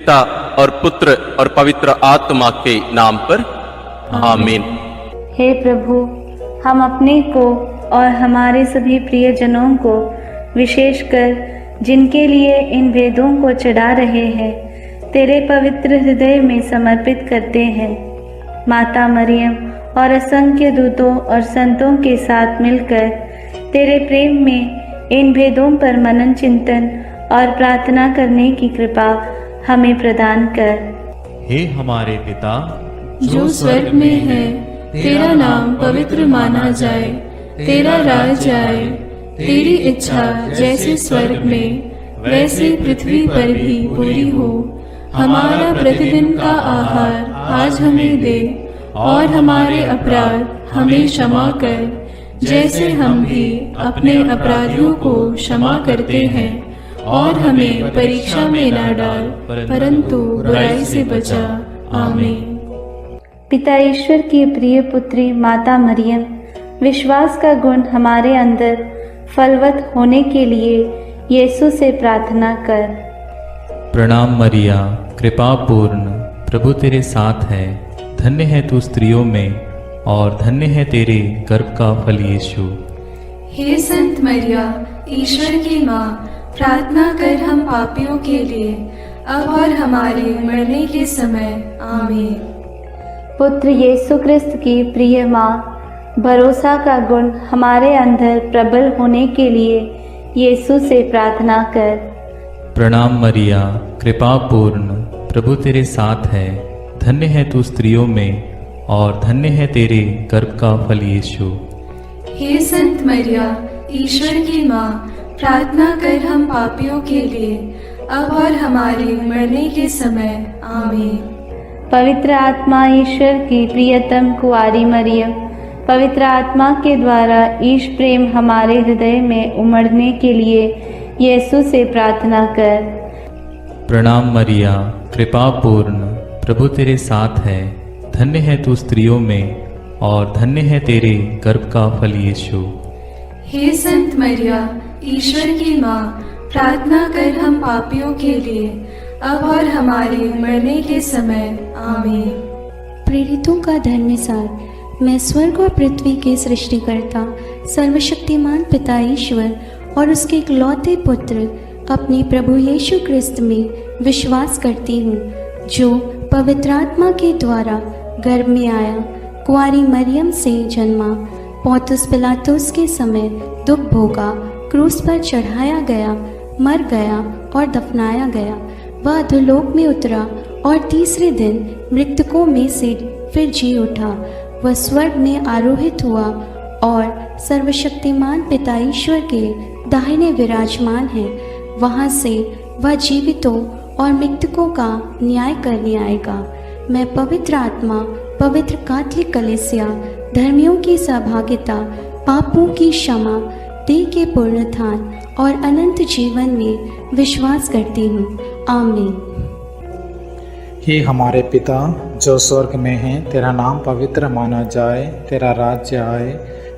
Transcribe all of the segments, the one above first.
पिता और पुत्र और पवित्र आत्मा के नाम पर आमीन। हे प्रभु, हम अपने को और हमारे सभी प्रियजनों को, विशेषकर जिनके लिए इन वेदों को चढ़ा रहे हैं, तेरे पवित्र हृदय में समर्पित करते हैं। माता मरियम और असंख्य दूतों और संतों के साथ मिलकर तेरे प्रेम में इन भेदों पर मनन चिंतन और प्रार्थना करने की कृपा हमें प्रदान कर। हे हमारे पिता जो स्वर्ग में है, तेरा नाम पवित्र माना जाए, तेरा राज आए, तेरी इच्छा जैसे स्वर्ग में वैसे पृथ्वी पर भी पूरी हो। हमारा प्रतिदिन का आहार आज हमें दे, और हमारे अपराध हमें क्षमा कर, जैसे हम भी अपने अपराधियों को क्षमा करते हैं, और हमें परीक्षा में न डाल, परंतु बुराई से बचा। आमीन। पिता ईश्वर की प्रिय पुत्री माता मरियम, विश्वास का गुण हमारे अंदर फलवत होने के लिए यीशु से प्रार्थना कर। प्रणाम मरिया, कृपा पूर्ण, प्रभु तेरे साथ है। धन्य है तू स्त्रियों में, और धन्य है तेरे गर्भ का फल यीशु। हे संत मरिया, ईश्वर की माँ, प्रार्थना कर हम पापियों के लिए, अब और हमारे मरने के समय। आमीन। पुत्र यीशु क्रिस्त की प्रिय माँ, भरोसा का गुण हमारे अंदर प्रबल होने के लिए यीशु से प्रार्थना कर। प्रणाम मरिया, कृपा पूर्ण, प्रभु तेरे साथ है। धन्य है तू स्त्रियों में, और धन्य है तेरे गर्भ का फल यीशु। हे संत मरिया, ईश्वर की माँ, प्रार्थना कर हम पापियों के लिए, अब और हमारे मरने के समय। आमीन। पवित्र आत्मा ईश्वर की प्रियतम कुंवारी मरियम, पवित्र आत्मा के द्वारा ईश प्रेम हमारे हृदय में उमड़ने के लिए यीशु से प्रार्थना कर। प्रणाम मरिया, कृपा पूर्ण, प्रभु तेरे साथ है। धन्य है तू स्त्रियों में, और धन्य है तेरे गर्भ का फल यीशु। हे संत मरिया, ईश्वर की माँ, प्रार्थना कर हम पापियों के लिए, अब और हमारे मरने के समय। आमीन। प्रेरितों का धर्मसार। मैं स्वर्ग और पृथ्वी के सृष्टिकर्ता सर्वशक्तिमान पिता ईश्वर और उसके इकलौते पुत्र अपने प्रभु यीशु क्रिस्त में विश्वास करती हूँ, जो पवित्र आत्मा के द्वारा गर्भ में आया, कुंवारी मरियम से जन्मा, पौंतुस पिलातुस के समय दुख भोगा, क्रूस पर चढ़ाया गया, मर गया और दफनाया गया। वह अधोलोक में उतरा और तीसरे दिन मृतकों में से फिर जी उठा। वह स्वर्ग में आरोहित हुआ और सर्वशक्तिमान पिता ईश्वर के दाहिने विराजमान है। वहाँ से वह जीवितों और मृतकों का न्याय करने आएगा। मैं पवित्र आत्मा, पवित्र कैथोलिक कलीसिया, धर्मियों की सहभागिता, पापों की क्षमा, देह के पुनरुत्थान और अनंत जीवन में विश्वास करती हूँ। आमीन। हे हमारे पिता जो स्वर्ग में है, तेरा नाम पवित्र माना जाए, तेरा राज्य आए,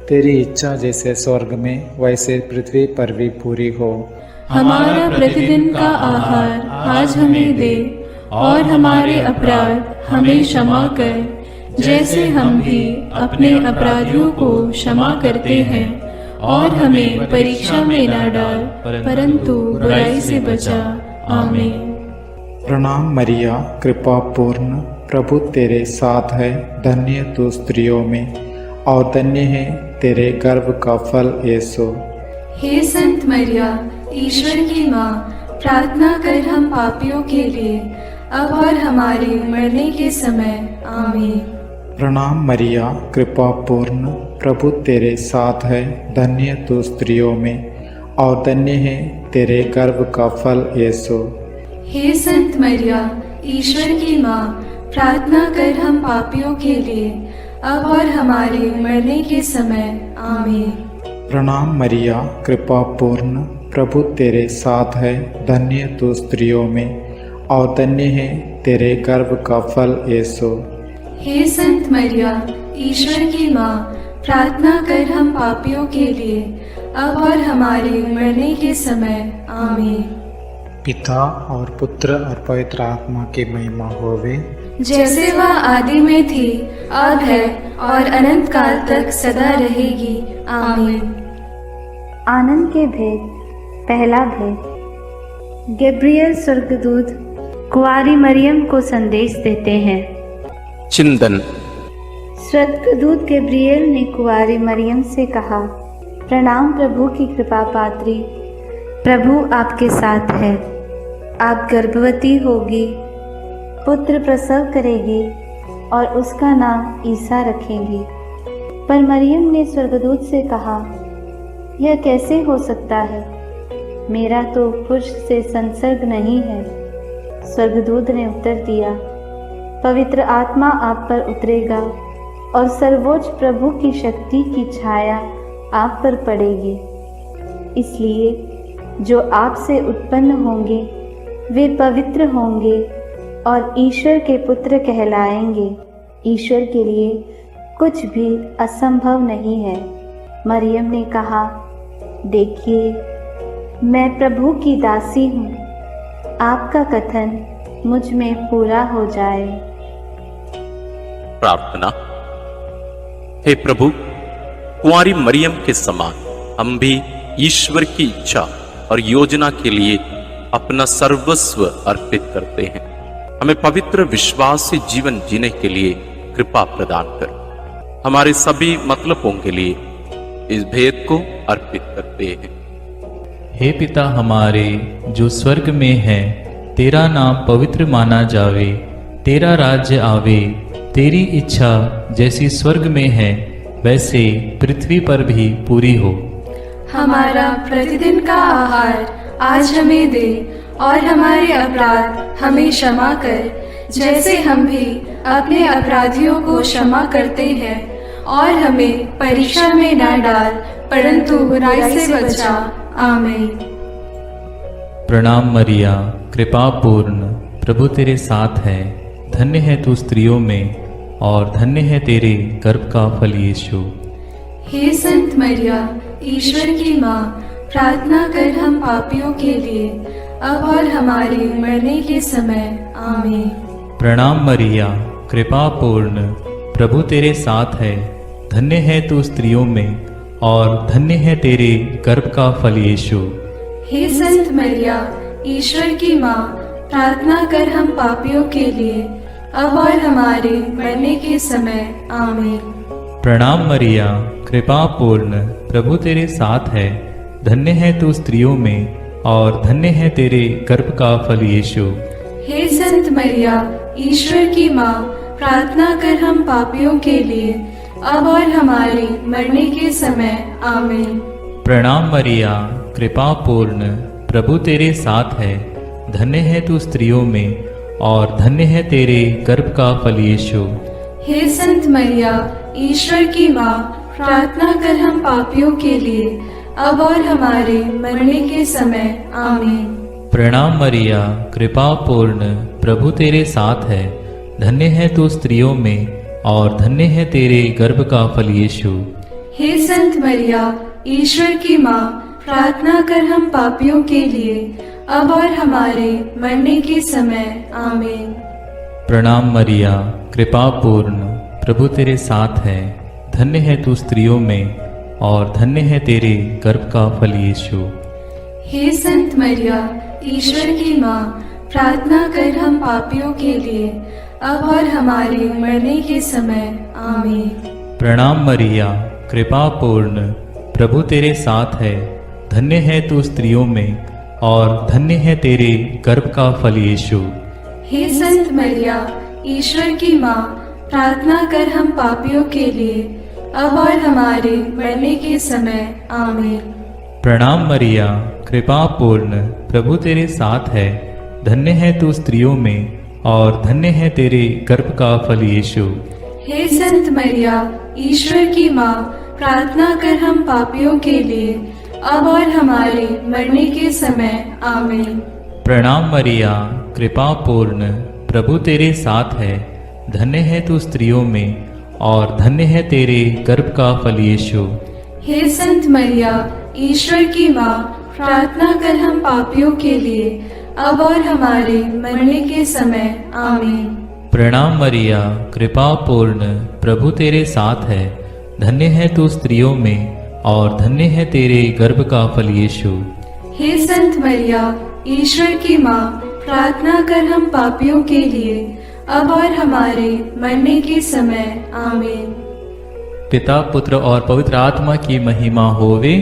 तेरी इच्छा जैसे स्वर्ग में वैसे पृथ्वी पर भी पूरी हो। हमारा प्रतिदिन का आहार आज हमें दे, और हमारे अपराध हमें क्षमा कर, जैसे हम भी अपने अपराधियों को क्षमा करते हैं, और हमें परीक्षा में न डाल, परंतु बुराई से बचा। आमीन। प्रणाम मरिया, कृपा पूर्ण, प्रभु तेरे साथ है। धन्य तू स्त्रियों में, और धन्य है तेरे गर्भ का फल यीशु। हे संत मरिया, ईश्वर की माँ, प्रार्थना कर हम पापियों के लिए, अब और हमारे मरने के समय। आमीन। प्रणाम मरिया, कृपा पूर्ण, प्रभु तेरे साथ है। धन्य तू स्त्रियों में, और धन्य है तेरे गर्भ का फल यीशु। हे संत मरिया, ईश्वर की माँ, प्रार्थना कर हम पापियों के लिए, अब और हमारे मरने के समय। आमीन। प्रणाम मरिया, कृपा पूर्ण, प्रभु तेरे साथ है। धन्य तू स्त्रियों में, और धन्य है तेरे गर्भ का फल यीशु। हे संत मरिया, ईश्वर की माँ, प्रार्थना कर हम पापियों के लिए, अब और हमारे मरने के समय। आमीन। पिता और पुत्र और पवित्र आत्मा की महिमा होवे, जैसे वह आदि में थी, अब है और अनंत काल तक सदा रहेगी। आमीन। आनंद के भेद। पहला भेद। गैब्रियल स्वर्गदूत कुंवारी मरियम को संदेश देते हैं। चिंतन। स्वर्गदूत गैब्रियल ने कुंवारी मरियम से कहा, प्रणाम प्रभु की कृपा पात्री, प्रभु आपके साथ है। आप गर्भवती होगी, पुत्र प्रसव करेगी और उसका नाम ईसा रखेंगी। पर मरियम ने स्वर्गदूत से कहा, यह कैसे हो सकता है? मेरा तो पुरुष से संसर्ग नहीं है। स्वर्गदूत ने उत्तर दिया, पवित्र आत्मा आप पर उतरेगा और सर्वोच्च प्रभु की शक्ति की छाया आप पर पड़ेगी। इसलिए जो आपसे उत्पन्न होंगे वे पवित्र होंगे और ईश्वर के पुत्र कहलाएंगे। ईश्वर के लिए कुछ भी असंभव नहीं है। मरियम ने कहा, देखिए, मैं प्रभु की दासी हूँ, आपका कथन मुझ में पूरा हो जाए। प्रार्थना। हे प्रभु, कुंवारी मरियम के समान हम भी ईश्वर की इच्छा और योजना के लिए अपना सर्वस्व अर्पित करते हैं। हमें पवित्र विश्वास से जीवन जीने के लिए कृपा प्रदान कर। हमारे सभी मतलबों के लिए इस भेद को अर्पित करते हैं। हे पिता हमारे जो स्वर्ग में है, तेरा नाम पवित्र माना जावे, तेरा राज्य आवे, तेरी इच्छा जैसी स्वर्ग में है वैसे पृथ्वी पर भी पूरी हो। हमारा प्रतिदिन का आहार आज हमें दे और हमारे अपराध हमें क्षमा कर, जैसे हम भी अपने अपराधियों को क्षमा करते हैं, और हमें परीक्षा में न डाल परंतु बुराई से बचा। आमीन। प्रणाम मरिया, कृपा पूर्ण, प्रभु तेरे साथ है। धन्य है तू स्त्रियों में और धन्य है तेरे गर्भ का फल यीशु। हे संत मरिया, ईश्वर की माँ, प्रार्थना कर हम पापियों के लिए, अब और हमारे मरने के समय। आमीन। प्रणाम मरिया, कृपा पूर्ण, प्रभु तेरे साथ है। धन्य है तू स्त्रियों में और धन्य है तेरे गर्भ का फल यीशु। हे संत मरिया, ईश्वर की माँ, प्रार्थना कर हम पापियों के लिए, अब और हमारे मरने के समय। आमीन। प्रणाम मरिया, कृपा पूर्ण, प्रभु तेरे साथ है। धन्य है तू स्त्रियों में और धन्य है तेरे गर्भ का फल यीशु। हे संत मरिया, ईश्वर की माँ, प्रार्थना कर हम पापियों के लिए, अब और हमारे मरने के समय। आमीन। प्रणाम मरिया, कृपा पूर्ण, प्रभु तेरे साथ है। धन्य है तू स्त्रियों में और धन्य है तेरे गर्भ का फल यीशु। हे संत मरिया, ईश्वर की माँ, प्रार्थना कर हम पापियों के लिए, अब और हमारे मरने के समय। आमीन। प्रणाम मरिया, कृपा पूर्ण, प्रभु तेरे साथ है। धन्य है तू स्त्रियों में और धन्य है तेरे गर्भ का फल यीशु। हे संत मरिया, ईश्वर की माँ, प्रार्थना कर हम पापियों के लिए, अब और हमारे मरने के समय। आमीन। प्रणाम मरिया, कृपा पूर्ण, प्रभु तेरे साथ है। धन्य है तू स्त्रियों में और धन्य है तेरे गर्भ का फल यीशु। हे संत मरिया, ईश्वर की माँ, प्रार्थना कर हम पापियों के लिए, अब और हमारे मरने के समय। आमीन। प्रणाम मरिया, कृपा पूर्ण, प्रभु तेरे साथ है। धन्य है तू स्त्रियों में और धन्य है तेरे गर्भ का फल यीशु। हे संत मरिया, ईश्वर की माँ, प्रार्थना कर हम पापियों के लिए, अब और हमारे मरने के समय। आमीन। प्रणाम मरिया, कृपा पूर्ण, प्रभु तेरे साथ है। धन्य है तू स्त्रियों में और धन्य है तेरे गर्भ का फल यीशु। हे संत मरिया, ईश्वर की माँ, प्रार्थना कर हम पापियों के लिए, अब और हमारे मरने के समय। आमीन। प्रणाम मरिया, कृपा पूर्ण, प्रभु तेरे साथ है। धन्य है तू स्त्रियों में और धन्य है तेरे गर्भ का फल यीशु। हे संत मरिया, ईश्वर की माँ, प्रार्थना कर हम पापियों के लिए, अब और हमारे मरने के समय आमीन। प्रणाम मरिया, कृपा पूर्ण, प्रभु तेरे साथ है। धन्य है तू स्त्रियों में और धन्य है तेरे गर्भ का फल यीशु। हे संत मरिया, ईश्वर की माँ, प्रार्थना कर हम पापियों के लिए, अब और हमारे मरने के समय आमीन। पिता, पुत्र और पवित्र आत्मा की महिमा होवे,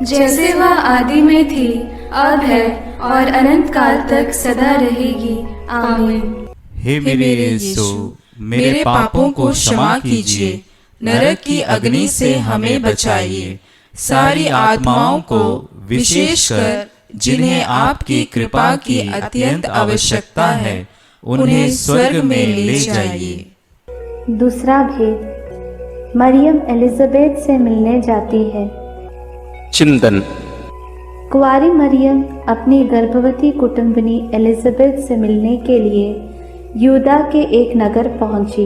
जैसे वह आदि में थी, अब है और अनंत काल तक सदा रहेगी आमीन। हे मेरे यीशु, मेरे पापों को क्षमा कीजिए, नरक की अग्नि से हमें बचाइए, सारी आत्माओं को, विशेषकर जिन्हें आपकी कृपा की अत्यंत आवश्यकता है, उन्हें स्वर्ग में ले जाइए। दूसरा भेद, मरियम एलिजाबेथ से मिलने जाती है। चिंतन। कुंवारी मरियम अपनी गर्भवती कुटुंबनी एलिजाबेथ से मिलने के लिए यूदा के एक नगर पहुंची।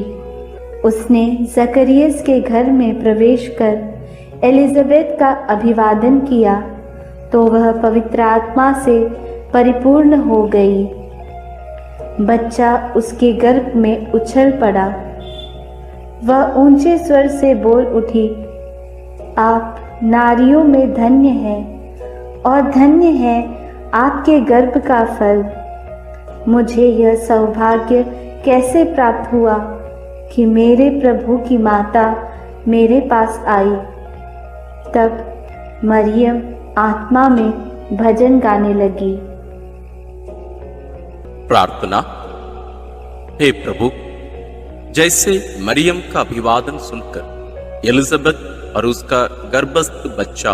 उसने जकरियस के घर में प्रवेश कर एलिजाबेथ का अभिवादन किया तो वह पवित्र आत्मा से परिपूर्ण हो गई। बच्चा उसके गर्भ में उछल पड़ा। वह ऊंचे स्वर से बोल उठी, आप नारियों में धन्य हैं और धन्य है आपके गर्भ का फल। मुझे यह सौभाग्य कैसे प्राप्त हुआ कि मेरे प्रभु की माता मेरे पास आई। तब मरियम आत्मा में भजन गाने लगी। प्रार्थना। हे प्रभु, जैसे मरियम का अभिवादन सुनकर एलिजाबेथ और उसका गर्भस्थ बच्चा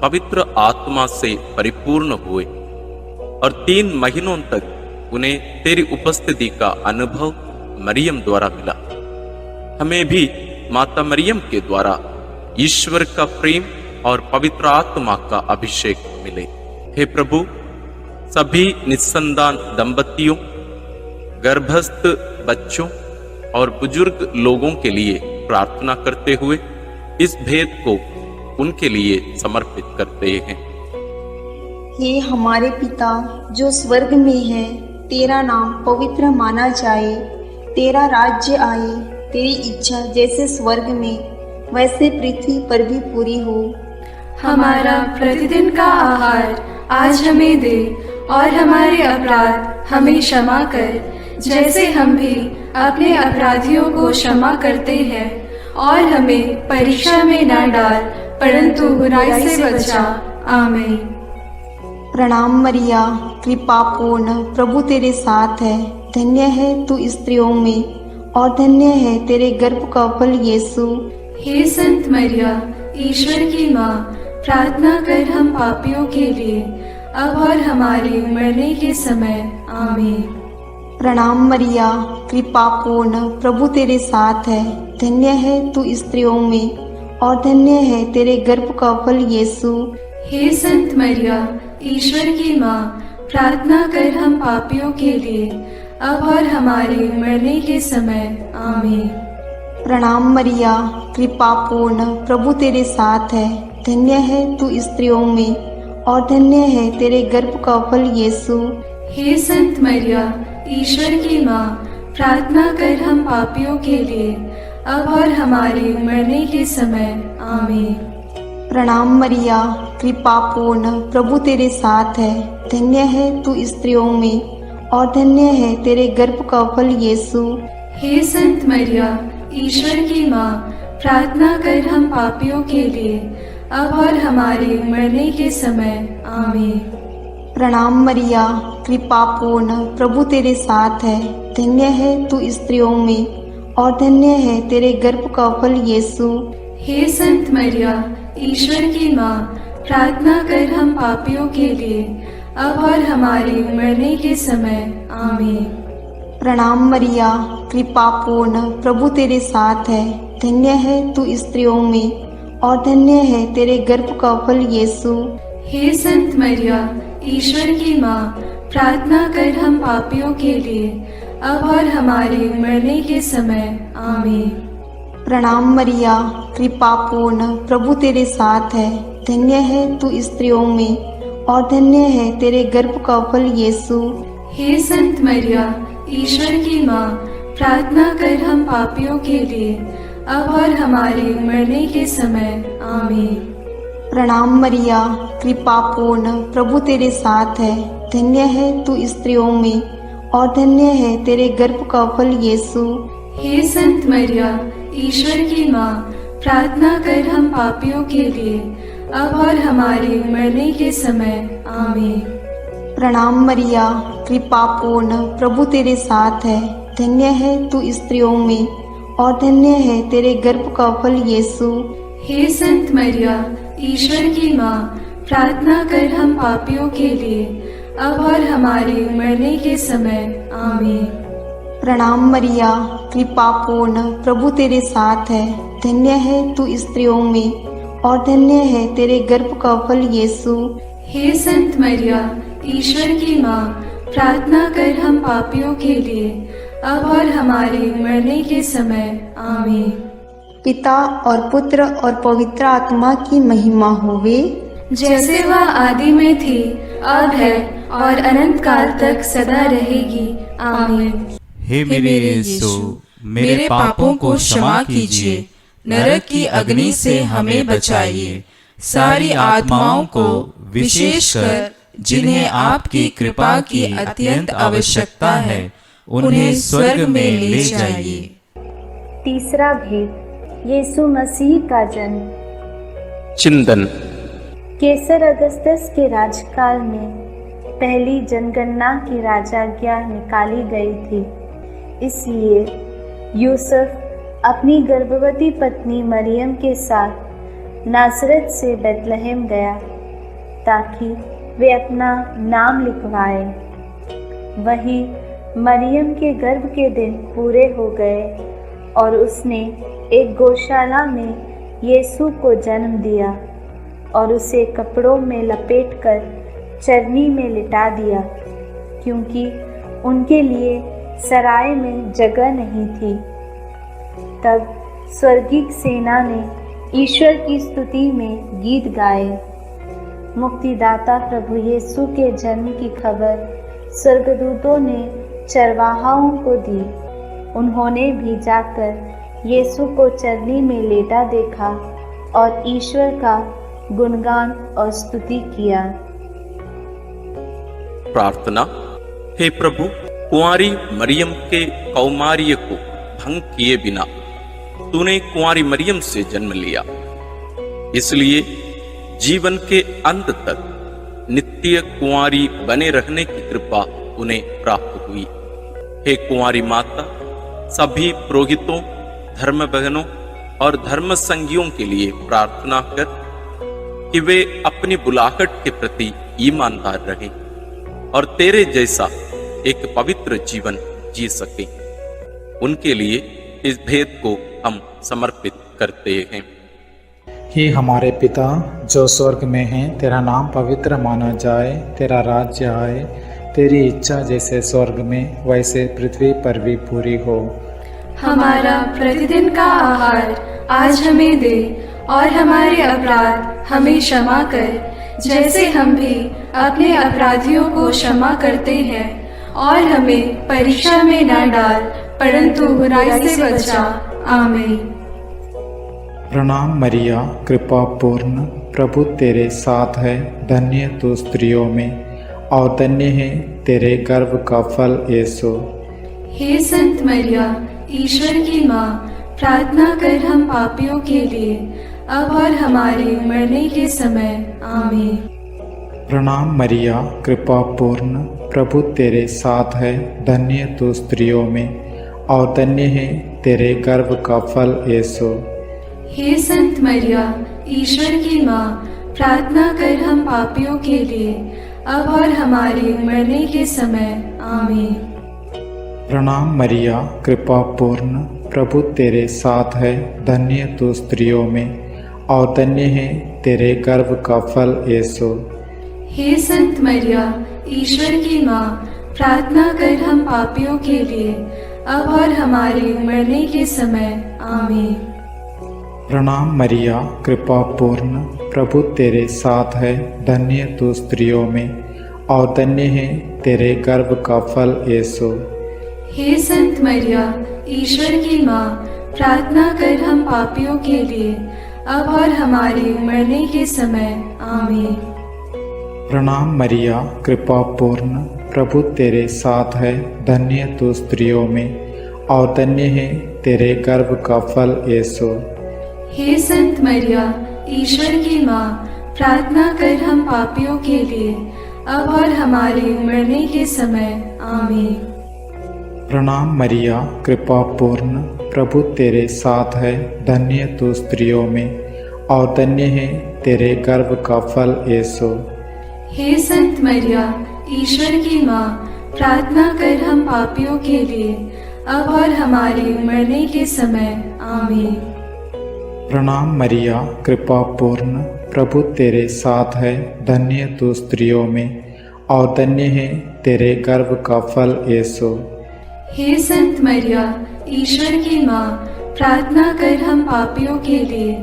पवित्र आत्मा से परिपूर्ण हुए और 3 महीनों तक उन्हें तेरी उपस्थिति का अनुभव मरियम द्वारा मिला, हमें भी माता मरियम के द्वारा ईश्वर का प्रेम और पवित्र आत्मा का अभिषेक मिले। हे प्रभु, सभी निस्संतान दंपतियों, गर्भस्थ बच्चों और बुजुर्ग लोगों के लिए प्रार्थना करते हुए इस भेद को उनके लिए समर्पित करते हैं। हे हमारे पिता जो स्वर्ग में है, तेरा नाम पवित्र माना जाए, तेरा राज्य आए, तेरी इच्छा जैसे स्वर्ग में वैसे पृथ्वी पर भी पूरी हो। हमारा प्रतिदिन का आहार आज हमें दे और हमारे अपराध हमें क्षमा कर, जैसे हम भी अपने अपराधियों को क्षमा करते हैं, और हमें परीक्षा में न डाल परंतु बुराई से बचा। आमीन। प्रणाम मरिया, कृपा पूर्ण, प्रभु तेरे साथ है। धन्य है तू स्त्रियों में और धन्य है तेरे गर्भ का फल यीशु। हे संत मरिया, ईश्वर की माँ, प्रार्थना कर हम पापियों के लिए, अब और हमारे मरने के समय। आमीन। प्रणाम मरिया, कृपा पूर्ण, प्रभु तेरे साथ है। धन्य है तू स्त्रियों में और धन्य है तेरे गर्भ का फल यीशु। हे संत मरिया, ईश्वर की माँ, प्रार्थना कर हम पापियों के लिए, अब और हमारे मरने के समय। आमीन। प्रणाम मरिया, कृपा पूर्ण, प्रभु तेरे साथ है। धन्य है तू स्त्रियों में और धन्य है तेरे गर्भ का फल यीशु। हे संत मरिया, ईश्वर की माँ, प्रार्थना कर हम पापियों के लिए, अब और हमारे मरने के समय। आमीन। प्रणाम मरिया, कृपा पूर्ण, प्रभु तेरे साथ है। धन्य है तू स्त्रियों में और धन्य है तेरे गर्भ का फल यीशु। हे संत मरिया, ईश्वर की माँ, प्रार्थना कर हम पापियों के लिए, अब और हमारे मरने के समय। आमीन। प्रणाम मरिया, कृपा पूर्ण, प्रभु तेरे साथ है। धन्य है तू स्त्रियों में और धन्य है तेरे गर्भ का फल यीशु। हे संत मरिया, ईश्वर की माँ, प्रार्थना कर हम पापियों के लिए, अब और हमारे मरने के समय। आमीन। प्रणाम मरिया, कृपा पूर्ण, प्रभु तेरे साथ है। धन्य है तू स्त्रियों में और धन्य है तेरे गर्भ का फल यीशु। हे संत मरिया, ईश्वर की माँ, प्रार्थना कर हम पापियों के लिए, अब और हमारे मरने के समय। आमीन। प्रणाम मरिया, कृपा पूर्ण, प्रभु तेरे साथ है। धन्य है तू स्त्रियों में और धन्य है तेरे गर्भ का फल यीशु। हे संत मरिया, ईश्वर की माँ, प्रार्थना कर हम पापियों के लिए, अब और हमारे मरने के समय। आमीन। प्रणाम मरिया, कृपा पूर्ण, प्रभु तेरे साथ है। धन्य है तू स्त्रियों में और धन्य है तेरे गर्भ का फल यीशु। हे संत मरिया, ईश्वर की माँ, प्रार्थना कर हम पापियों के लिए, अब और हमारे मरने के समय। आमीन। प्रणाम मरिया, कृपा पूर्ण, प्रभु तेरे साथ है। धन्य है तू स्त्रियों में और धन्य है तेरे गर्भ का फल यीशु। हे संत मरिया, ईश्वर की माँ, प्रार्थना कर हम पापियों के लिए, अब और हमारे मरने के समय। आमीन। प्रणाम मरिया, कृपा पूर्ण, प्रभु तेरे साथ है। धन्य है तू स्त्रियों में और धन्य है तेरे गर्भ का फल यीशु। हे संत मरिया, ईश्वर की माँ, प्रार्थना कर हम पापियों के लिए, अब और हमारे मरने के समय। आमीन। पिता और पुत्र और पवित्र आत्मा की महिमा होवे, जैसे वह आदि में थी, अब है और अनंत काल तक सदा रहेगी। आमीन। हे मेरे यीशु, मेरे पापों को क्षमा कीजिए, नरक की अग्नि से हमें बचाइए, सारी आत्माओं को विशेषकर जिन्हें आपकी कृपा की अत्यंत आवश्यकता है, उन्हें स्वर्ग में ले जाइए। तीसरा भेद, यीशु मसीह का जन्म। चिंतन। केसर अगस्तस के राजकाल में पहली जनगणना की राजाज्ञा निकाली गई थी। इसलिए यूसुफ अपनी गर्भवती पत्नी मरियम के साथ नासरत से बेतलहम गया ताकि वे अपना नाम लिखवाए। वहीं मरियम के गर्भ के दिन पूरे हो गए और उसने एक गौशाला में यीशु को जन्म दिया और उसे कपड़ों में लपेटकर चरनी में लिटा दिया, क्योंकि उनके लिए सराय में जगह नहीं थी। तब स्वर्गीय सेना ने ईश्वर की स्तुति में गीत गाए। मुक्तिदाता प्रभु यीशु के जन्म की खबर स्वर्गदूतों ने चरवाहाओं को दी। उन्होंने भी जाकर यीशु को चरनी में लेटा देखा और ईश्वर का गुणगान और स्तुति किया। प्रार्थना। हे प्रभु, कुंवारी मरियम के कौमार्य को भंग किए बिना तूने कुंवारी मरियम से जन्म लिया, इसलिए जीवन के अंत तक नित्य कुंवारी बने रहने की कृपा उन्हें प्राप्त हुई। हे कुंवारी माता, सभी पुरोहितों, धर्म बहनों और धर्म संगियों के लिए प्रार्थना कर कि वे अपनी बुलाहट के प्रति ईमानदार रहें और तेरे जैसा एक पवित्र जीवन जी सकें। उनके लिए इस भेद को हम समर्पित करते हैं। हे हमारे पिता जो स्वर्ग में है, तेरा नाम पवित्र माना जाए, तेरा राज्य आए, तेरी इच्छा जैसे स्वर्ग में वैसे पृथ्वी पर भी पूरी हो। हमारा प्रतिदिन का आहार आज हमें दे और हमारे अपराध हमें क्षमा कर, जैसे हम भी अपने अपराधियों को क्षमा करते हैं, और हमें परीक्षा में न डाल, परंतु बुराई से बचा। आमीन। प्रणाम मरिया, कृपा पूर्ण, प्रभु तेरे साथ है। धन्य तू स्त्रियों में और धन्य है तेरे गर्भ का फल यीशु। हे संत मरिया, ईश्वर की माँ, प्रार्थना कर हम पापियों के लिए, अब और हमारे मरने के समय। आमीन। प्रणाम मरिया, कृपा पूर्ण, प्रभु तेरे साथ है। धन्य तू स्त्रियों में और धन्य है तेरे गर्भ का फल यीशु। हे संत मरिया, ईश्वर की माँ, प्रार्थना कर हम पापियों के लिए, अब और हमारे मरने के समय। आमीन। प्रणाम मरिया, कृपा पूर्ण, प्रभु तेरे साथ है। धन्य तू स्त्रियों में और धन्य है तेरे गर्भ का फल यीशु। हे संत मरिया, ईश्वर की माँ, प्रार्थना कर हम पापियों के लिए, अब और हमारे मरने के समय। आमीन। प्रणाम मरिया, कृपा पूर्ण, प्रभु तेरे साथ है, धन्य तू स्त्रियों में और धन्य है तेरे गर्भ का फल यीशु। हे संत मरिया, ईश्वर की माँ, प्रार्थना कर हम पापियों के लिए, अब और हमारे मरने के समय। आमीन। प्रणाम मरिया, कृपा पूर्ण, प्रभु तेरे साथ है, धन्य तू स्त्रियों में और धन्य है तेरे गर्भ का फल यीशु। हे संत मरिया, ईश्वर की माँ, प्रार्थना कर हम पापियों के लिए, अब और हमारे मरने के समय। आमीन। प्रणाम मरिया, कृपा पूर्ण, प्रभु तेरे साथ है, धन्य तू स्त्रियों में और धन्य है तेरे गर्भ का फल यीशु। हे संत मरिया, ईश्वर की माँ, प्रार्थना कर हम पापियों के लिए, अब और हमारे मरने के समय। आमीन। प्रणाम मरिया, कृपा पूर्ण, प्रभु तेरे साथ है, धन्य तू स्त्रियों में और धन्य है तेरे गर्भ का फल यीशु। हे संत मरिया, ईश्वर की माँ, प्रार्थना कर हम पापियों के लिए,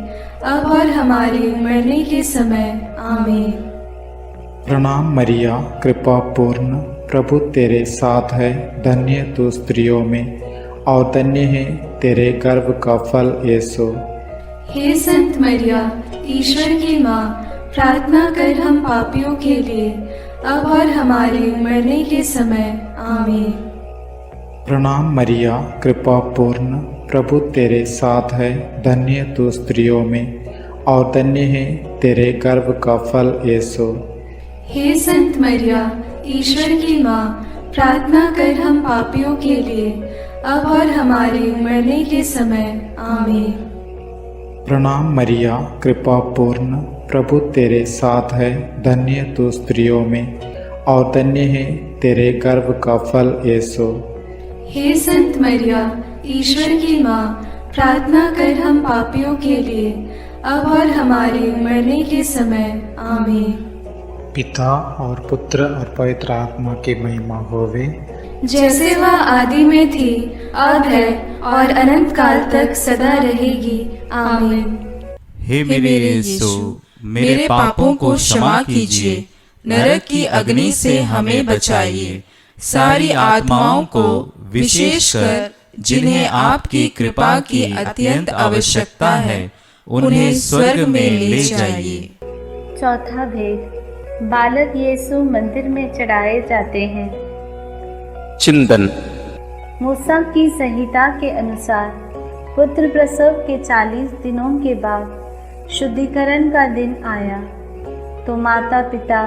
अब और हमारे मरने के समय। आमीन। प्रणाम मरिया, कृपा पूर्ण, प्रभु तेरे साथ है, धन्य तू स्त्रियों में और धन्य है तेरे गर्भ का फल यीशु। हे संत मरिया, ईश्वर की माँ, प्रार्थना कर हम पापियों के लिए, अब और हमारे मरने के समय। आमीन। प्रणाम मरिया, कृपा पूर्ण, प्रभु तेरे साथ है, धन्य तू स्त्रियों में और धन्य है तेरे गर्भ का फल यीशु। हे संत मरिया, ईश्वर की माँ, प्रार्थना कर हम पापियों के लिए, अब और हमारे मरने के समय। आमीन। प्रणाम मरिया, कृपा पूर्ण, प्रभु तेरे साथ है, धन्य तू स्त्रियों में और धन्य है तेरे गर्भ का फल यीशु। हे संत मरिया, ईश्वर की माँ, प्रार्थना कर हम पापियों के लिए, अब और हमारे मरने के समय। आमीन। पिता और पुत्र और पवित्र आत्मा की महिमा होवे, जैसे वह आदि में थी, अब है और अनंत काल तक सदा रहेगी। आमीन। हे मेरे यीशु, मेरे पापों को क्षमा कीजिए, नरक की अग्नि से हमें बचाइए, सारी आत्माओं को विशेषकर जिन्हें आपकी कृपा की अत्यंत आवश्यकता है, उन्हें स्वर्ग में ले जाइए। चौथा भेद, बालक यीशु मंदिर में चढ़ाए जाते हैं। चिंतन। मूसा की संहिता के अनुसार पुत्र प्रसव के 40 दिनों के बाद शुद्धिकरण का दिन आया तो माता पिता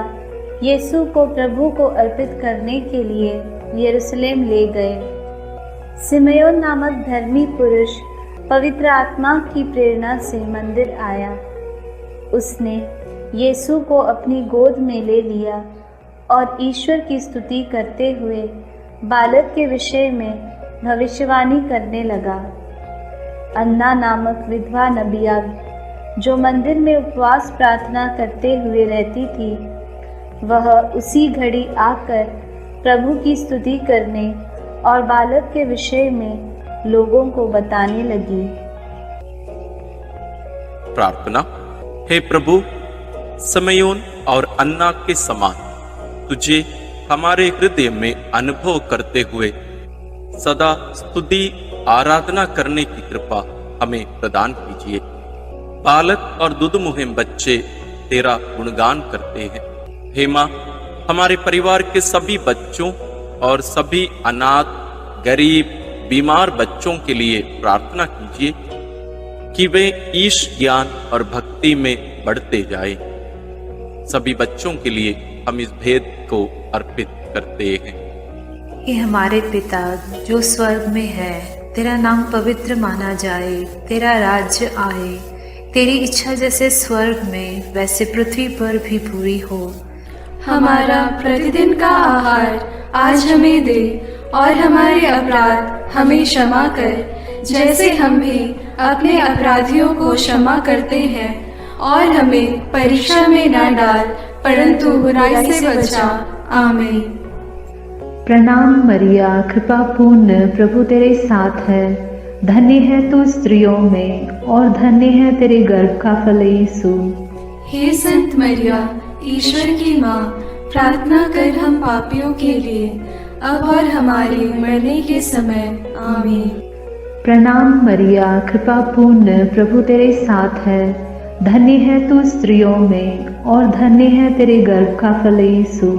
यीशु को प्रभु को अर्पित करने के लिए यरूशलेम ले गए। सिमयोन नामक धर्मी पुरुष पवित्र आत्मा की प्रेरणा से मंदिर आया। उसने यीशु को अपनी गोद में ले लिया और ईश्वर की स्तुति करते हुए बालक के विषय में भविष्यवाणी करने लगा। अन्ना नामक विधवा नबिया जो मंदिर में उपवास प्रार्थना करते हुए रहती थी, वह उसी घड़ी आकर प्रभु की स्तुति करने और बालक के विषय में लोगों को बताने लगी। प्रार्थना। हे प्रभु, सिमयोन और अन्ना के समान तुझे हमारे हृदय में अनुभव करते हुए सदा स्तुति आराधना करने की कृपा हमें प्रदान कीजिए। बालक और दुध मुहिम बच्चे तेरा गुणगान करते हैं। हे माँ, हमारे परिवार के सभी बच्चों और सभी अनाथ, गरीब, बीमार बच्चों के लिए प्रार्थना कीजिए कि वे ईश ज्ञान और भक्ति में बढ़ते जाएं। सभी बच्चों के लिए हम इस भेद को अर्पित करते हैं। हे हमारे पिता जो स्वर्ग में है, तेरा नाम पवित्र माना जाए, तेरा राज्य आए, तेरी इच्छा जैसे स्वर्ग में वैसे पृथ्वी पर भी पूरी हो। हमारा प्रतिदिन का आहार आज हमें दे और हमारे अपराध हमें क्षमा कर, जैसे हम भी अपने अपराधियों को क्षमा करते हैं, और हमें परीक्षा में न डाल परंतु बुराई से बचा। आमीन। प्रणाम मरिया, कृपा पूर्ण, प्रभु तेरे साथ है, धन्य है तू स्त्रियों में और धन्य है तेरे गर्भ का फल यीशु। हे संत मरिया, ईश्वर की माँ, प्रार्थना कर हम पापियों के लिए, अब और हमारे मरने के समय। आमीन। प्रणाम मरिया, कृपा पूर्ण, प्रभु तेरे साथ है। धन्य है तू स्त्रियों में और धन्य है तेरे गर्भ का फल यीशु।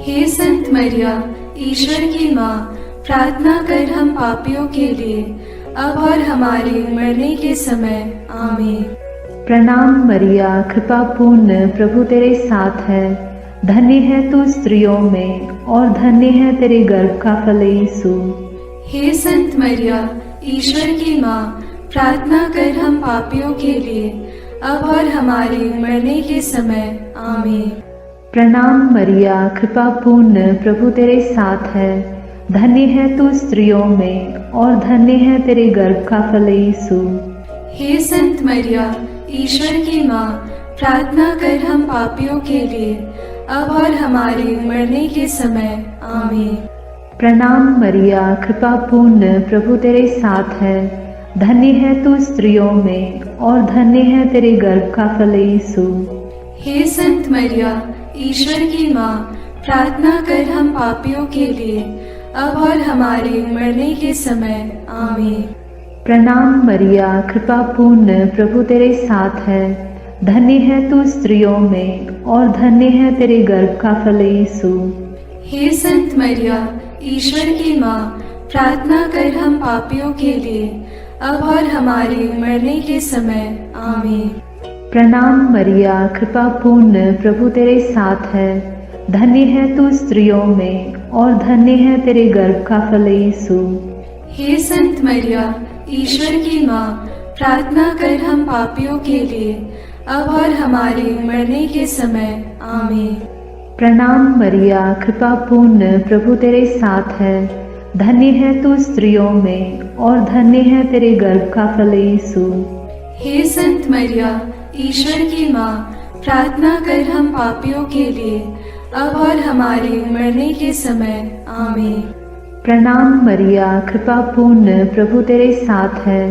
हे संत मरिया, ईश्वर की माँ, प्रार्थना कर हम पापियों के लिए, अब और हमारे मरने के समय। आमीन। प्रणाम मरिया, कृपा पूर्ण, प्रभु तेरे साथ है। धन्य है तू स्त्रियों में और धन्य है तेरे गर्भ का फल यीशु। हे संत मरिया, ईश्वर की माँ, प्रार्थना कर हम पापियों के लिए, अब और हमारे मरने के समय। आमीन। प्रणाम मरिया, कृपा पूर्ण, प्रभु तेरे साथ है। धन्य है तू स्त्रियों में और धन्य है तेरे गर्भ का फल यीशु। हे संत मरिया, ईश्वर की माँ, प्रार्थना कर हम पापियों के लिए, अब और हमारे मरने के समय। आमीन। प्रणाम मरिया, कृपा पूर्ण, प्रभु तेरे साथ है। धन्य है तू स्त्रियों में और धन्य है तेरे गर्भ का फल यीशु। हे संत मरिया, ईश्वर की माँ, प्रार्थना कर हम पापियों के लिए, अब और हमारे मरने के समय। आमीन। प्रणाम मरिया, कृपा पूर्ण, प्रभु तेरे साथ है। धन्य है तू स्त्रियों में और धन्य है तेरे गर्भ का फल यीशु। हे संत मरिया, ईश्वर की माँ, प्रार्थना कर हम पापियों के लिए, अब और हमारे मरने के समय। आमीन। प्रणाम मरिया, कृपा पूर्ण, प्रभु तेरे साथ है। धन्य है तू स्त्रियों में और धन्य है तेरे गर्भ का फल यीशु। हे संत मरिया, ईश्वर की माँ, प्रार्थना कर हम पापियों के लिए, अब और हमारे मरने के समय। आमीन। प्रणाम मरिया, कृपा पूर्ण, प्रभु तेरे साथ है। धन्य है तू स्त्रियों में और धन्य है तेरे गर्भ का फल यीशु। हे संत मरिया, ईश्वर की माँ, प्रार्थना कर हम पापियों के लिए, अब और हमारे मरने के समय। आमीन। प्रणाम मरिया, कृपा पूर्ण, प्रभु तेरे साथ है।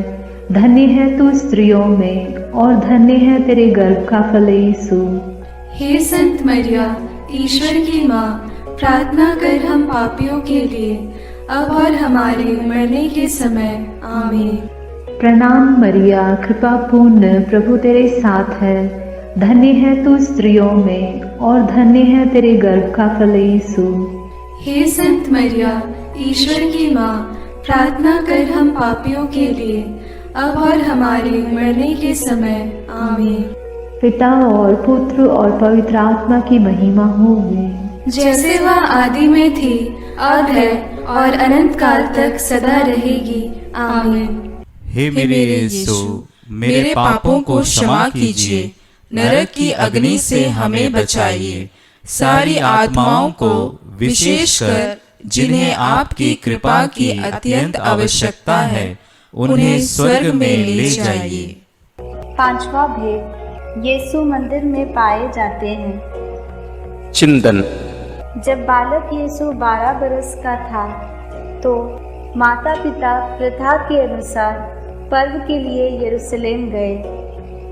धन्य है तू स्त्रियों में और धन्य है तेरे गर्भ का फल यीशु। हे संत मरिया, ईश्वर की माँ, प्रार्थना कर हम पापियों के लिए, अब और हमारे मरने के समय। आमीन। प्रणाम मरिया, कृपा पूर्ण, प्रभु तेरे साथ है। धन्य है तू स्त्रियों में और धन्य है तेरे गर्भ का फल यीशु। हे संत मरिया, ईश्वर की माँ, प्रार्थना कर हम पापियों के लिए, अब और हमारे मरने के समय। आमीन। पिता और पुत्र और पवित्र आत्मा की महिमा होवे, जैसे वह आदि में थी, अब है और अनंत काल तक सदा रहेगी। आमीन। हे मेरे यीशु, मेरे पापों को क्षमा कीजिए, नरक की अग्नि से हमें बचाइए, सारी आत्माओं को विशेषकर जिन्हें आपकी कृपा की अत्यंत आवश्यकता है, उन्हें स्वर्ग में ले जाइए। पांचवा भेद, यीशु मंदिर में पाए जाते हैं। चिंतन। जब बालक यीशु 12 बरस का था तो माता पिता प्रथा के अनुसार पर्व के लिए यरूशलेम गए।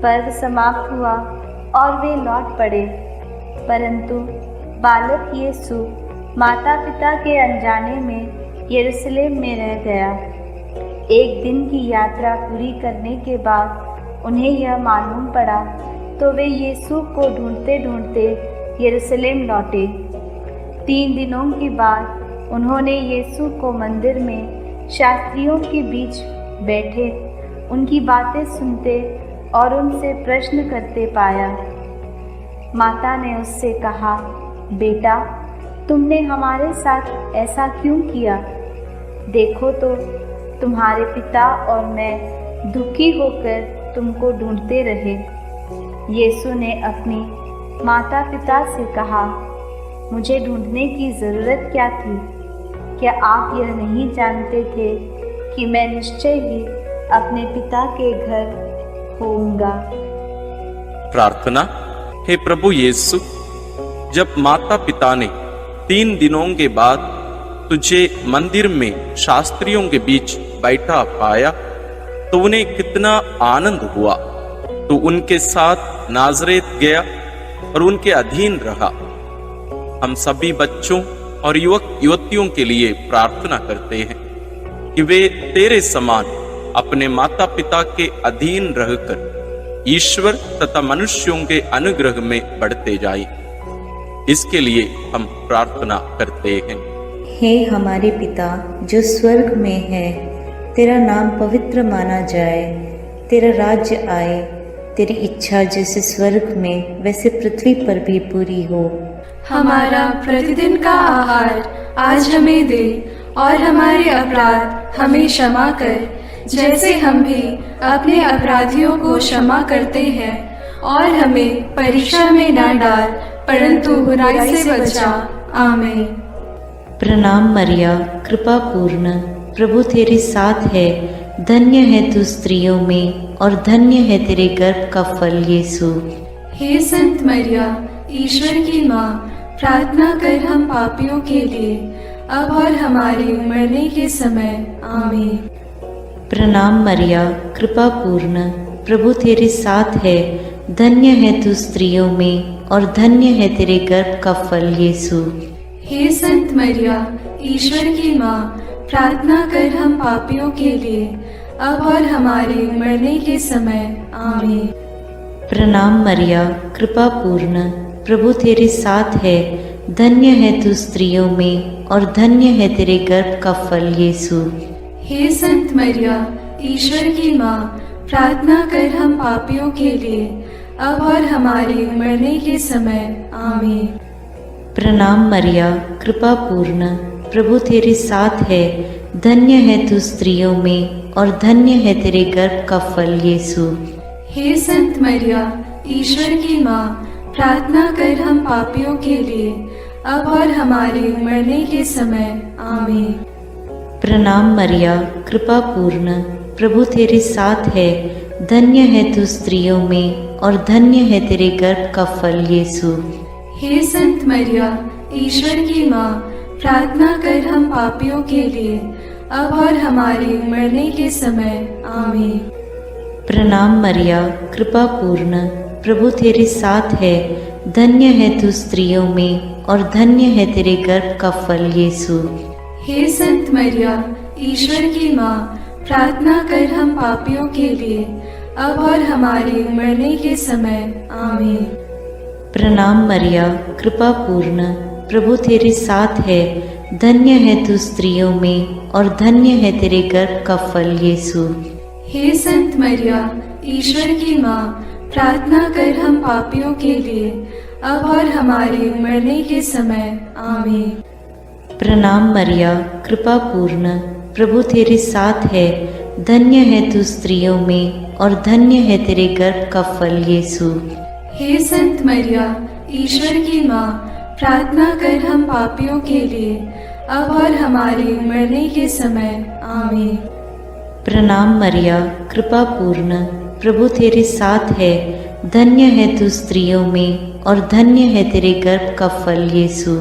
पर्व समाप्त हुआ और वे लौट पड़े, परंतु बालक यीशु माता पिता के अनजाने में यरूशलेम में रह गया। एक दिन की यात्रा पूरी करने के बाद उन्हें यह मालूम पड़ा तो वे यीशु को ढूंढते ढूंढते यरूशलेम लौटे। 3 दिनों के बाद उन्होंने यीशु को मंदिर में शास्त्रियों के बीच बैठे उनकी बातें सुनते और उनसे प्रश्न करते पाया। माता ने उससे कहा, बेटा, तुमने हमारे साथ ऐसा क्यों किया? देखो तो तुम्हारे पिता और मैं दुखी होकर तुमको ढूंढते रहे। यीशु ने अपनी माता पिता से कहा, मुझे ढूंढने की ज़रूरत क्या थी? क्या आप यह नहीं जानते थे कि मैं निश्चय ही अपने पिता के घर होऊंगा? प्रार्थना। हे प्रभु यीशु, जब माता पिता ने 3 दिनों के बाद तुझे मंदिर में शास्त्रियों के बीच बैठा पाया तो उन्हें कितना आनंद हुआ। तो उनके साथ नाजरेत गया और उनके अधीन रहा। हम सभी बच्चों और युवक युवतियों के लिए प्रार्थना करते हैं कि वे तेरे समान अपने माता पिता के अधीन रहकर ईश्वर तथा मनुष्यों के अनुग्रह में बढ़ते जाएं। इसके लिए हम प्रार्थना करते हैं। हे हमारे पिता जो स्वर्ग में है, तेरा नाम पवित्र माना जाए, तेरा राज्य आए, तेरी इच्छा जैसे स्वर्ग में वैसे पृथ्वी पर भी पूरी हो। हमारा प्रतिदिन का आहार आज हमें दे और हमारे अपराध हमें क्षमा कर, जैसे हम भी अपने अपराधियों को क्षमा करते हैं, और हमें परीक्षा में न डाल परंतु बुराई से बचा। आमीन। प्रणाम मरिया, कृपा पूर्ण, प्रभु तेरे साथ है, धन्य है तू स्त्रियों में और धन्य है तेरे गर्भ का फल यीशु। हे संत मरिया, ईश्वर की माँ, प्रार्थना कर हम पापियों के लिए अब और हमारे मरने के समय। आमीन। प्रणाम मरिया, कृपा पूर्ण, प्रभु तेरे साथ है, धन्य है तू स्त्रियों में और धन्य है तेरे गर्भ का फल यीशु। हे संत मरिया, ईश्वर की माँ, प्रार्थना कर हम पापियों के लिए अब और हमारे मरने के समय। आमीन। प्रणाम मरिया, कृपा पूर्ण, प्रभु तेरे साथ है, धन्य है तू स्त्रियों में और धन्य है तेरे गर्भ का फल यीशु। हे संत मरिया, ईश्वर की माँ, प्रार्थना कर हम पापियों के लिए अब और हमारे मरने के समय। आमीन। प्रणाम मरिया, कृपा पूर्ण, प्रभु तेरे साथ है, धन्य है तू स्त्रियों में और धन्य है तेरे गर्भ का फल यीशु। हे संत मरिया, ईश्वर की माँ, प्रार्थना कर हम पापियों के लिए अब और हमारे मरने के समय। आमीन। प्रणाम मरिया, कृपा पूर्ण, प्रभु तेरे साथ है, धन्य है तू स्त्रियों में और धन्य है तेरे गर्भ का फल यीशु। हे संत मरिया, ईश्वर की माँ, प्रार्थना कर हम पापियों के लिए अब और हमारे मरने के समय। आमीन। प्रणाम मरिया, कृपा पूर्ण, प्रभु तेरे साथ है, धन्य है तू स्त्रियों में और धन्य है तेरे गर्भ का फल यीशु। हे संत मरिया, ईश्वर की माँ, प्रार्थना कर हम पापियों के लिए अब और हमारे मरने के समय। आमीन। प्रणाम मरिया, कृपा पूर्ण, प्रभु तेरे साथ है, धन्य है तू स्त्रियों में और धन्य है तेरे गर्भ का फल यीशु। हे संत मरिया, ईश्वर की माँ, प्रार्थना कर हम पापियों के लिए अब और हमारे मरने के समय। आमीन। प्रणाम मरिया, कृपा पूर्ण, प्रभु तेरे साथ है, धन्य है तू स्त्रियों में और धन्य है तेरे गर्भ का फल यीशु। हे संत मरिया, ईश्वर की माँ, प्रार्थना कर हम पापियों के लिए अब और हमारे मरने के समय। आमीन। प्रणाम मरिया, कृपा पूर्ण, प्रभु तेरे साथ है, धन्य है तू स्त्रियों में और धन्य है तेरे गर्भ का फल यीशु।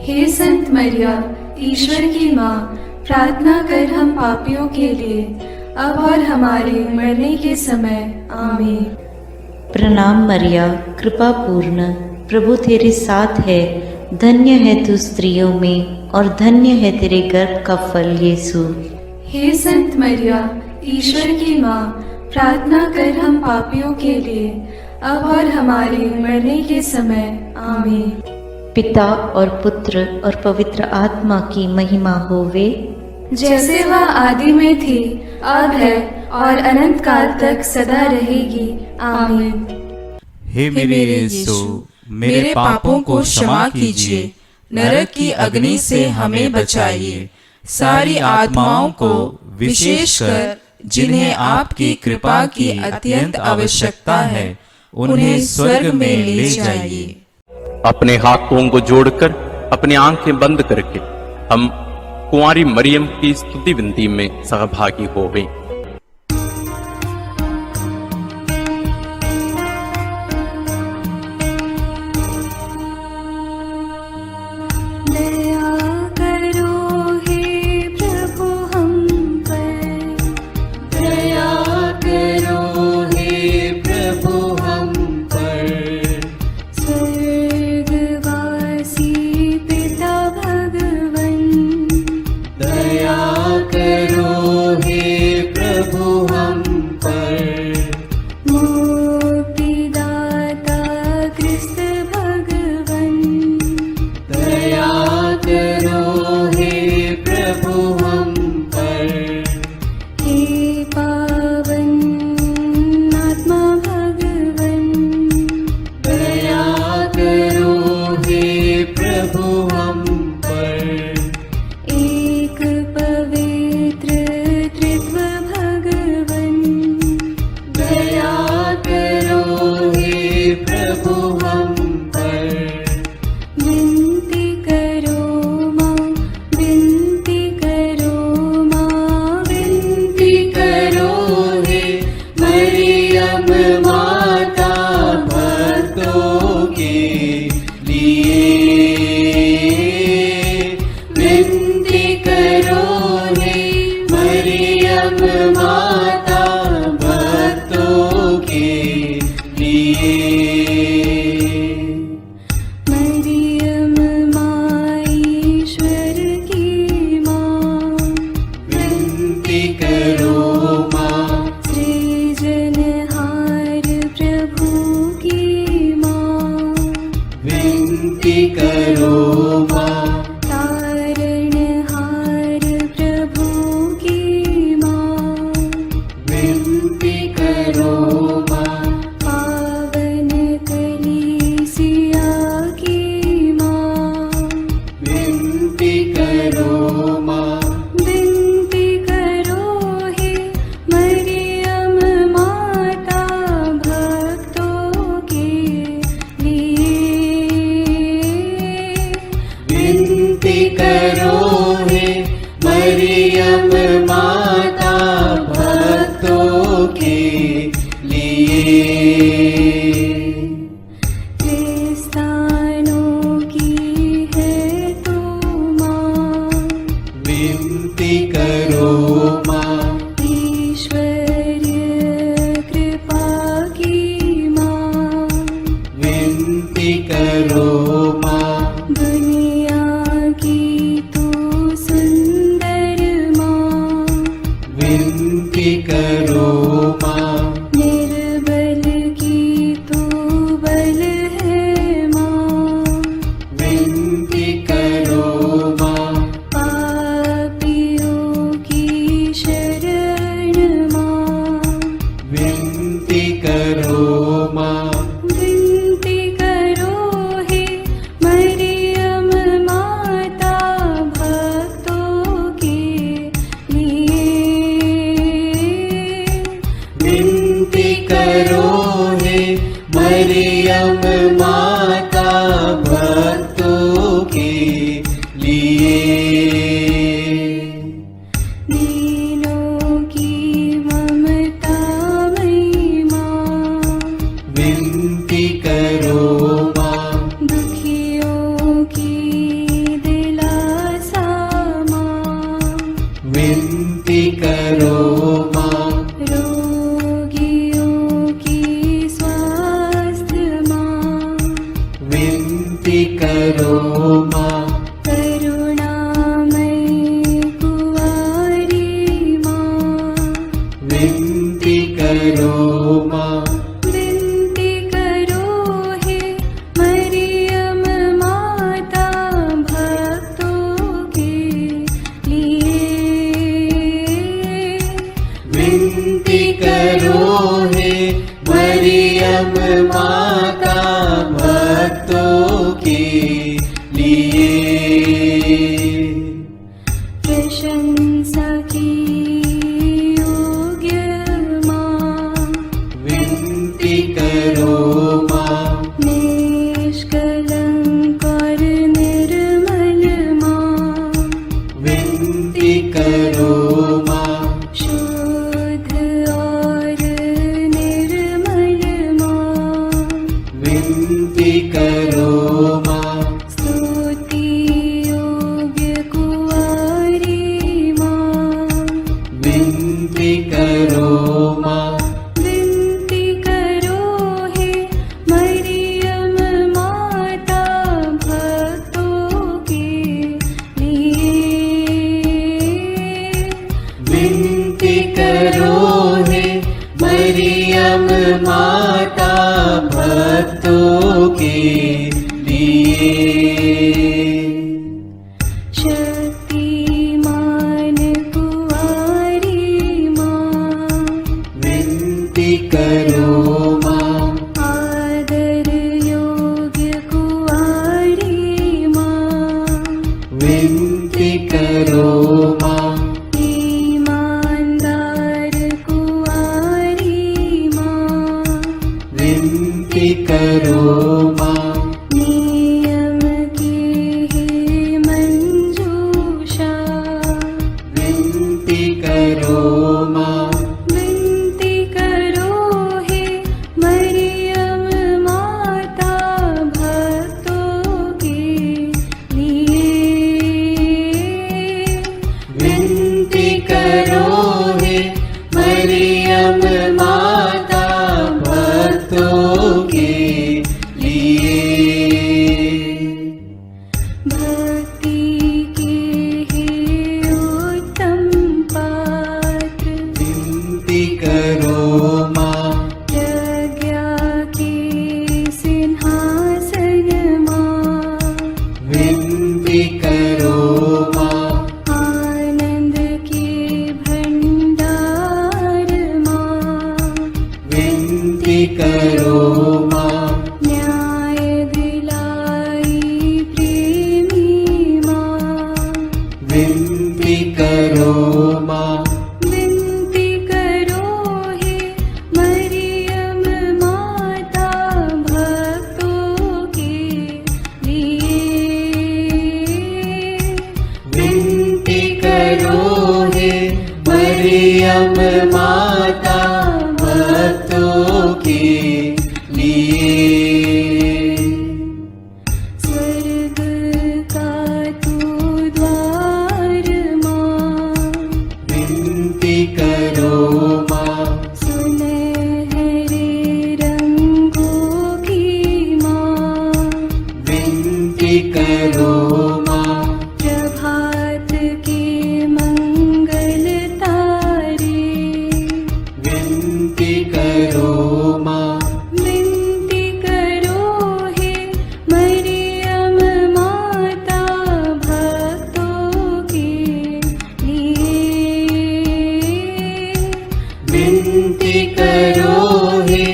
हे संत मरिया, ईश्वर की माँ, प्रार्थना कर हम पापियों के लिए अब और हमारे मरने के समय। आमीन। प्रणाम मरिया, कृपा पूर्ण, प्रभु तेरे साथ है, धन्य है तू स्त्रियों में और धन्य है तेरे गर्भ का फल यीशु। हे संत मरिया, ईश्वर की माँ, प्रार्थना कर हम पापियों के लिए अब और हमारे मरने के समय। आमीन। पिता और पुत्र और पवित्र आत्मा की महिमा होवे, जैसे वह आदि में थी, अब है और अनंत काल तक सदा रहेगी। आमीन। हे मेरे यीशु, मेरे पापों को क्षमा कीजिए, नरक की अग्नि से हमें बचाइए, सारी आत्माओं को विशेषकर जिन्हें आपकी कृपा की अत्यंत आवश्यकता है, उन्हें स्वर्ग में ले जाइए। अपने हाथों को जोड़कर अपनी आंखें बंद करके हम कुंवारी मरियम की स्तुति विनती में सहभागी हो गए। दया करो हे प्रभु हम पर, विनती करो हे मरियम माता भक्तों के लिए। मरियम माँ ईश्वर की माँ, विनती करो माँ। सृजनहार प्रभु की माँ, विनती करो माँ। तारणहार प्रभु की माँ, विनती करो माँ। पावन कलीसिया की माँ, विनती करो माँ। विनती करो हे मरियम माता भक्तों के लिए। विनती करो हे मरियम माता भक्तों के लिए। क्रिस्तानों की है तू माँ, विनती करो माँ। ईश्वरीय कृपा की माँ, विनती करो माँ। दुनिया की तू सुंदर माँ, विनती करो माँ। निर्बल की तू बल है माँ, विनती करो माँ। पापियों की शरण माँ, विनती करो माँ। विनती करो हे मरियम माता भक्तों के लिए। विनती करो हे मरियम माता भक्तों के लिए। दीनों की ममता मई माँ, विनती करो माँ। दुखियों की दिलासा माँ, विनती करो माँ। रोगियों की स्वास्थ्य माँ, विनती करो माँ। करुणामयी कुंवारी माँ, विनती करो माँ। विनती करो हे मरियम माता भक्तों के लिए। विनती करो हे मरियम माता भक्तों के लिए। प्रशंसा की योग्य माँ, विनती करो माँ। निष्कलंक और निर्मल माँ, विनती करो माँ। शुद्ध और निर्मल माँ, विनती करो माँ। स्तुति योग्य कुंवारी माँ, विनती करो माँ। विनती करो हे मरियम माता भक्तों के लिए। विनती करो हे मरियम माता भक्तों के लिए। शक्तिमान कुंवारी माँ, विनती करो माँ। आदर योग्य कुंवारी माँ, विनती करो माँ। ईमानदार कुंवारी माँ, विनती करो माँ। नियम की है मंजूषा, विनती करो माँ। विनती करो हे मरियम माता भक्तों मरियम माता भक्तों के लिए। स्वर्ग का तू द्वार माँ, विनती करो माँ। सुनहरे रंगों की माँ, विनती करो माँ। प्रभात के मंगल तारे, विनती करो माँ। विनती करो हे मरियम माता भक्तों के लिए। विनती करो हे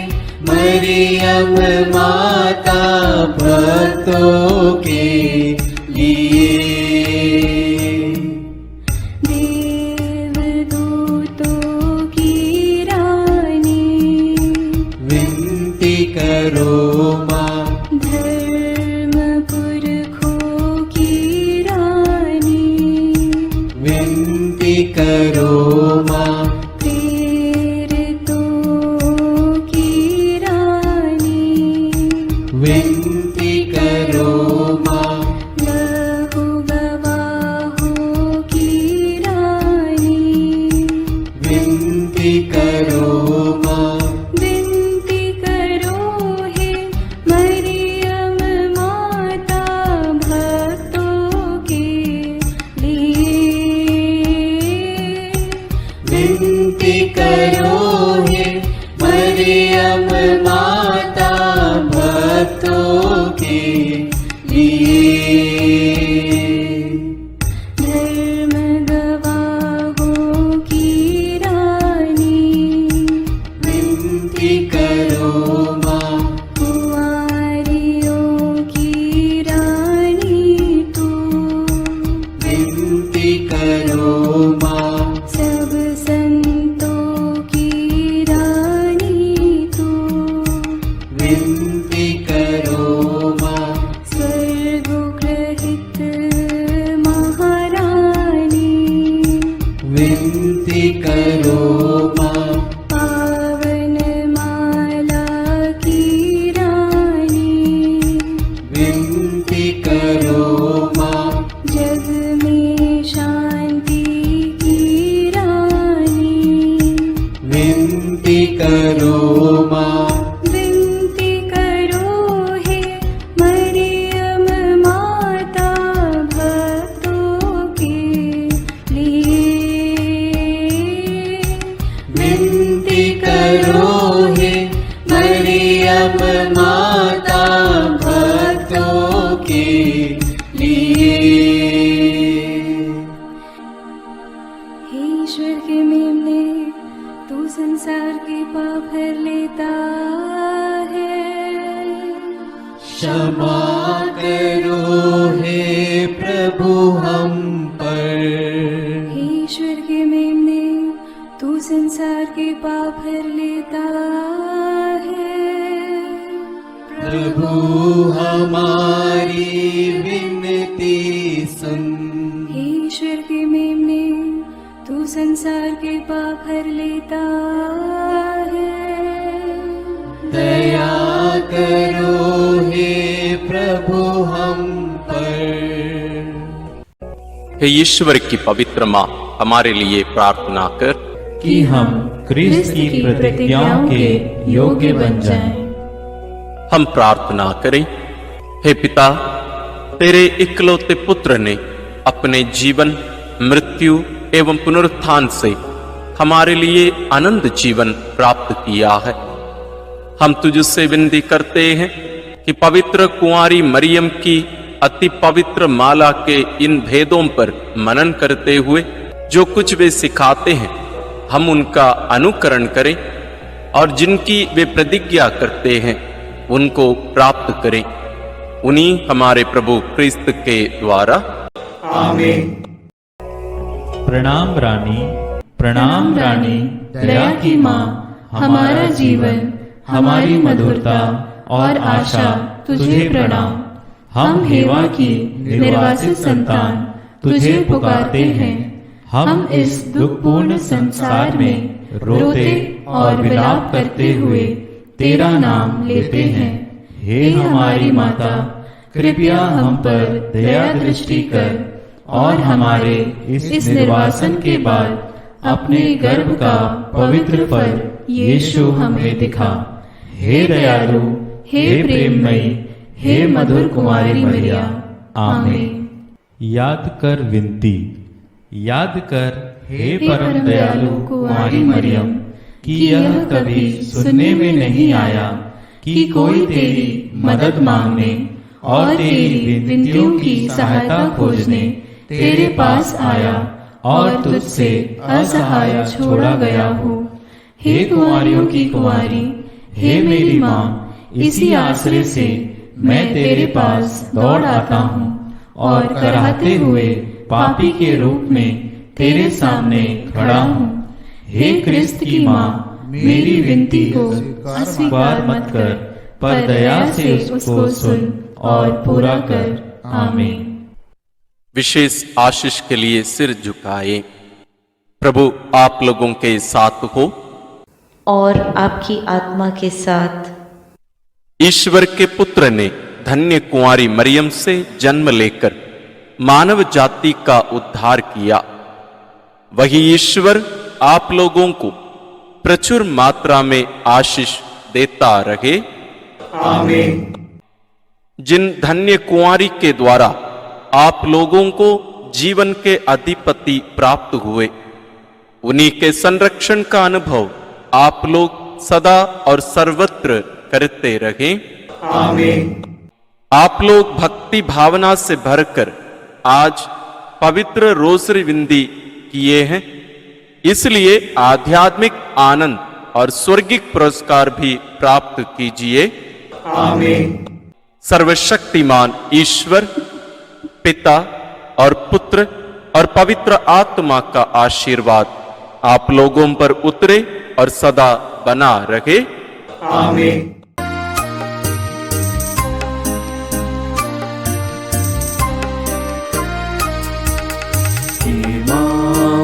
मरियम माता भक्तों के लिए। देवदूतों की रानी, विनती करो माँ। धर्म पुरखों की रानी, विनती करो माँ। प्रेरितों की रानी, विनती करो माँ। लहू गवाहों की रानी, विनती करो माँ। विनती करो हे मरियम माता भक्तों के लिए। विनती करो हे मरियम माता भक्तों के लिए। धर्म गवाहों की रानी, विनती करो माँ। कुंवारियों की रानी तू, विनती करो माँ। सब संतों की रानी तू, विनती करो माँ। स्वर्गोग्रहित महारानी, विनती करो माँ। पावन माला की रानी, विनती करो माँ। जग में शांति की रानी, विनती करो माँ। विनती करो हे मरियम माता भक्तों के लिए। विनती करो हे मरियम माता भक्तों के लिए। हे ईश्वर के मेमने, तू संसार के पाप हर लेता है। क्षमा करो हे प्रभु हम पर। हे ईश्वर के मेमने, तू संसार के पाप हर लेता है। प्रभु हमारी विनती सुन। हे ईश्वर के मेमने, तू संसार के पाप हर लेता है। दया करो हे प्रभु हम पर। हे ईश्वर की पवित्र माँ, हमारे लिए प्रार्थना कर कि हम क्रिस्त की प्रतिज्ञाओं के योग्य बन जाएं। हम प्रार्थना करें। हे पिता, तेरे इकलौते पुत्र ने अपने जीवन, मृत्यु एवं पुनरुत्थान से हमारे लिए अनंत जीवन प्राप्त किया है। हम तुझसे विनती करते हैं कि पवित्र कुंवारी मरियम की अति पवित्र माला के इन भेदों पर मनन करते हुए जो कुछ वे सिखाते हैं, हम उनका अनुकरण करें और जिनकी वे प्रतिज्ञा करते हैं उनको प्राप्त करें। उन्हीं हमारे प्रभु क्रिस्त के द्वारा। आमीन। प्रणाम रानी, प्रणाम रानी, दया की माँ, हमारा जीवन, हमारी मधुरता और आशा तुझे प्रणाम। हम हेवा की निर्वासित संतान तुझे पुकारते हैं। हम इस दुखपूर्ण संसार में रोते और विलाप करते हुए तेरा नाम लेते हैं। हे हमारी माता, कृपया हम पर दया दृष्टि कर और हमारे इस निर्वासन के बाद अपने गर्भ का पवित्र फल यीशु हमें दिखा। हे दयालु, हे प्रेममयी, हे मधुर कुमारी मरिया, आमीन। याद कर विनती। याद कर हे परम दयालु कुमारी मरियम कि यह कभी सुनने में नहीं आया कि कोई तेरी मदद मांगने और तेरी विनतियों की सहायता खोजने तेरे पास आया और तुझसे असहाय छोड़ा गया हो। हे कुंवारियों की कुंवारी, हे मेरी माँ, इसी आश्रय से मैं तेरे पास दौड़ आता हूँ और कराहते हुए पापी के रूप में तेरे सामने खड़ा हूँ। हे क्रिस्त की माँ, मेरी विनती को अस्वीकार मत कर, पर दया से उसको सुन और पूरा कर। आमीन। विशेष आशीष के लिए सिर झुकाए। प्रभु आप लोगों के साथ हो और आपकी आत्मा के साथ। ईश्वर के पुत्र ने धन्य कुंवारी मरियम से जन्म लेकर मानव जाति का उद्धार किया। वही ईश्वर आप लोगों को प्रचुर मात्रा में आशीष देता रहे। आमीन। जिन धन्य कुंवारी के द्वारा आप लोगों को जीवन के अधिपति प्राप्त हुए, उन्हीं के संरक्षण का अनुभव आप लोग सदा और सर्वत्र करते रहे। आमीन। आप लोग भक्ति भावना से भरकर आज पवित्र रोसरी विंदी किए हैं, इसलिए आध्यात्मिक आनंद और स्वर्गिक पुरस्कार भी प्राप्त कीजिए। आमीन। सर्वशक्तिमान ईश्वर पिता और पुत्र और पवित्र आत्मा का आशीर्वाद आप लोगों पर उतरे और सदा बना रहे। आमीन।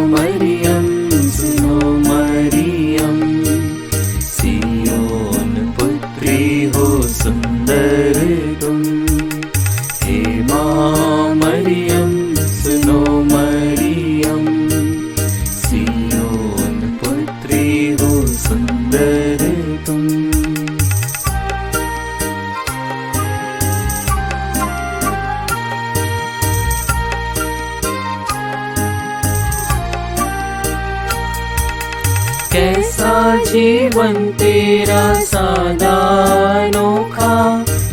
मरियम सुनो मरियम, सियोन पुत्री हो सुंदर तुम। हे माँ मरियम सुनो मरियम, सियोन पुत्री हो सुंदर तुम। कैसा जीवन तेरा सादा अनोखा,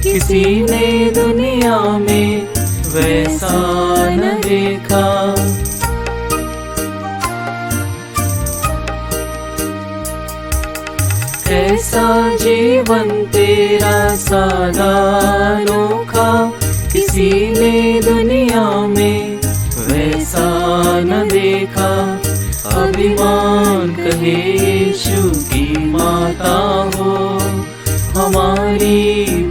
किसी ने दुनिया में वैसा न देखा। कैसा जीवन तेरा सादा अनोखा, किसी ने दुनिया में वैसा न देखा। अभिमान कहे यीशु की माता हो, हमारी